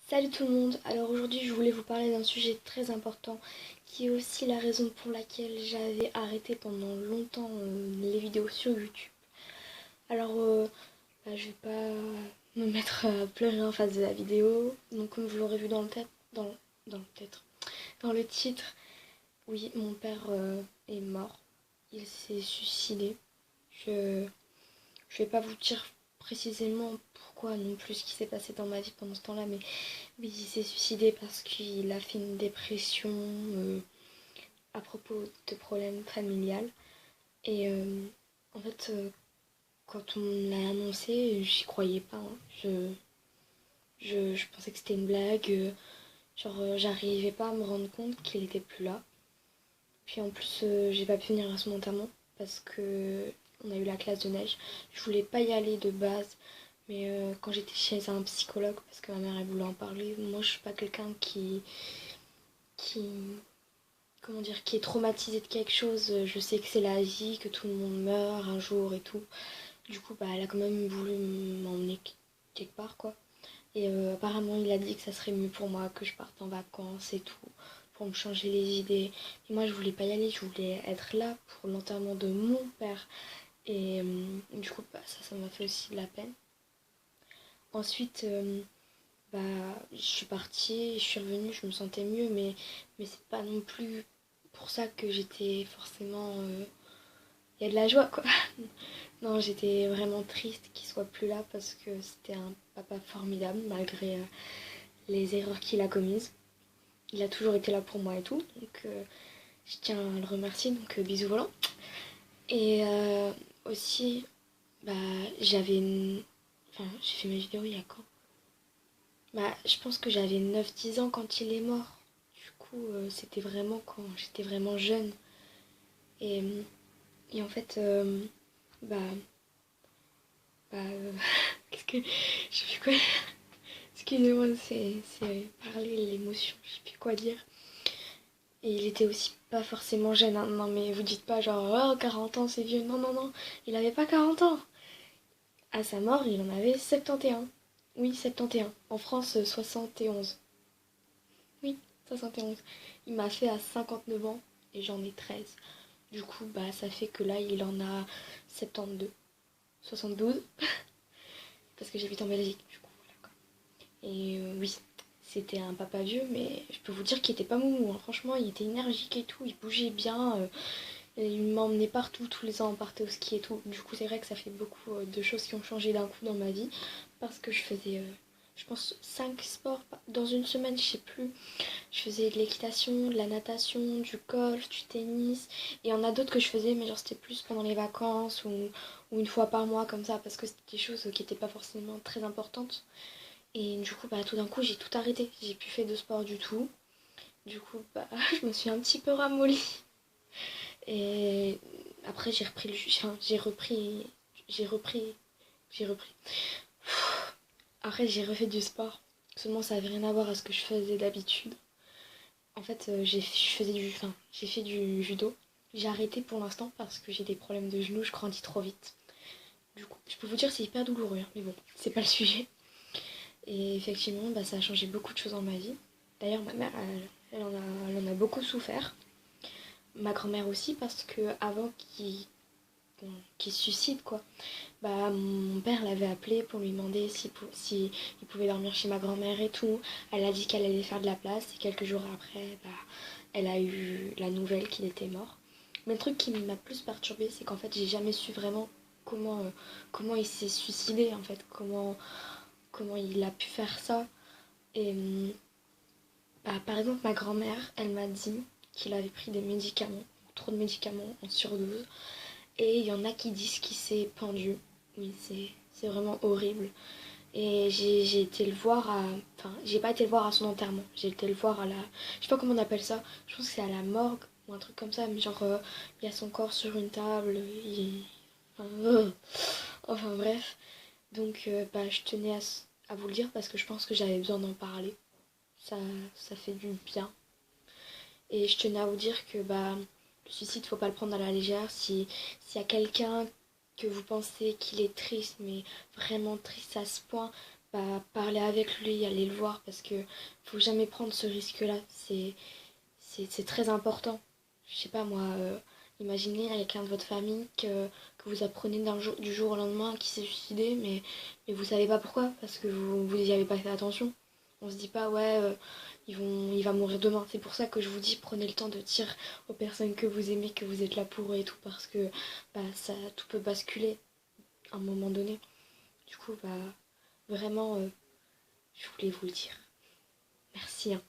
Salut tout le monde, alors aujourd'hui je voulais vous parler d'un sujet très important qui est aussi la raison pour laquelle j'avais arrêté pendant longtemps les vidéos sur YouTube. Alors je vais pas me mettre à pleurer en face de la vidéo, donc comme vous l'aurez vu dans le titre, oui mon père est mort, il s'est suicidé. Je, je vais pas vous dire précisément pourquoi non plus ce qui s'est passé dans ma vie pendant ce temps-là, mais oui, il s'est suicidé parce qu'il a fait une dépression à propos de problèmes familiales. Et en fait, quand on me l'a annoncé, j'y croyais pas, hein. Je pensais que c'était une blague. J'arrivais pas à me rendre compte qu'il était plus là. Puis en plus, j'ai pas pu venir à son enterrement parce que on a eu la classe de neige. Je voulais pas y aller de base. Mais quand j'étais chez un psychologue, parce que ma mère elle voulait en parler, moi je suis pas quelqu'un qui, comment dire, qui est traumatisé de quelque chose. Je sais que c'est la vie, que tout le monde meurt un jour et tout. Du coup, bah, elle a quand même voulu m'emmener quelque part, quoi. Et apparemment, il a dit que ça serait mieux pour moi que je parte en vacances et tout, pour me changer les idées. Et moi, je voulais pas y aller, je voulais être là pour l'enterrement de mon père. Et du coup, bah, ça m'a fait aussi de la peine. Ensuite, bah, je suis partie, je suis revenue, je me sentais mieux, mais c'est pas non plus pour ça que j'étais forcément. Il y a de la joie, quoi. Non, j'étais vraiment triste qu'il soit plus là parce que c'était un papa formidable malgré les erreurs qu'il a commises. Il a toujours été là pour moi et tout, donc je tiens à le remercier, donc bisous volants. Et aussi, bah, j'avais une. Enfin, j'ai fait mes vidéos il y a quand? Bah, je pense que j'avais 9-10 ans quand il est mort. Du coup, c'était vraiment quand j'étais vraiment jeune. Et, et en fait, bah, bah, qu'est-ce que. Je sais plus quoi. Excusez-moi, c'est parler l'émotion, je sais plus quoi dire. Et il était aussi pas forcément jeune, hein. Non, mais vous dites pas genre, oh, 40 ans, c'est vieux. Non, non, non, il avait pas 40 ans. À sa mort, il en avait 71. Oui, 71. En France, 71. Oui, 71. Il m'a fait à 59 ans et j'en ai 13. Du coup, bah, ça fait que là, il en a 72. 72. Parce que j'habite en Belgique, du coup. Et oui, c'était un papa vieux, mais je peux vous dire qu'il était pas moumou, hein. Franchement, il était énergique et tout, il bougeait bien. Il m'emmenait partout, tous les ans on partait au ski et tout. Du coup, c'est vrai que ça fait beaucoup de choses qui ont changé d'un coup dans ma vie. Parce que je faisais, je pense, 5 sports dans une semaine, je sais plus. Je faisais de l'équitation, de la natation, du golf, du tennis. Et il y en a d'autres que je faisais, mais genre c'était plus pendant les vacances ou une fois par mois comme ça, parce que c'était des choses qui n'étaient pas forcément très importantes. Et du coup, bah, tout d'un coup, j'ai tout arrêté. J'ai plus fait de sport du tout. Du coup, bah, je me suis un petit peu ramollie. Et après, j'ai repris enfin, j'ai repris, j'ai repris. Après, j'ai refait du sport. Seulement, ça avait rien à voir à ce que je faisais d'habitude. En fait, j'ai fait du judo. J'ai arrêté pour l'instant parce que j'ai des problèmes de genoux, je grandis trop vite. Du coup, je peux vous dire que c'est hyper douloureux, hein, mais bon, c'est pas le sujet. Et effectivement, bah, ça a changé beaucoup de choses dans ma vie. D'ailleurs, ma mère, elle en a beaucoup souffert. Ma grand-mère aussi, parce que avant qu'il se suicide, quoi, bah, mon père l'avait appelé pour lui demander si il pouvait dormir chez ma grand-mère et tout. Elle a dit qu'elle allait faire de la place, et quelques jours après, bah, elle a eu la nouvelle qu'il était mort. Mais le truc qui m'a plus perturbée, c'est qu'en fait, j'ai jamais su vraiment comment il s'est suicidé, en fait, comment il a pu faire ça. Et bah, par exemple, ma grand-mère, elle m'a dit qu'il avait pris des médicaments, trop de médicaments en surdose. Et il y en a qui disent qu'il s'est pendu. Oui, c'est vraiment horrible. Et j'ai été le voir à. Enfin, j'ai pas été le voir à son enterrement. J'ai été le voir à la. Je sais pas comment on appelle ça. Je pense que c'est à la morgue ou un truc comme ça. Mais genre, il y a son corps sur une table. Enfin, enfin, bref. Donc, bah, je tenais à vous le dire parce que je pense que j'avais besoin d'en parler. Ça, ça fait du bien. Et je tenais à vous dire que bah, le suicide, faut pas le prendre à la légère. S'il y a quelqu'un que vous pensez qu'il est triste, mais vraiment triste à ce point, bah, parler avec lui, aller le voir, parce que faut jamais prendre ce risque-là. C'est très important. Je sais pas moi, imaginez il y a quelqu'un de votre famille que vous apprenez du jour au lendemain qui s'est suicidé, mais vous savez pas pourquoi, parce que vous y avez pas fait attention. On se dit pas, ouais, il va mourir demain. C'est pour ça que je vous dis, prenez le temps de dire aux personnes que vous aimez que vous êtes là pour eux et tout, parce que bah, ça, tout peut basculer à un moment donné. Du coup, bah, vraiment, je voulais vous le dire. Merci, hein.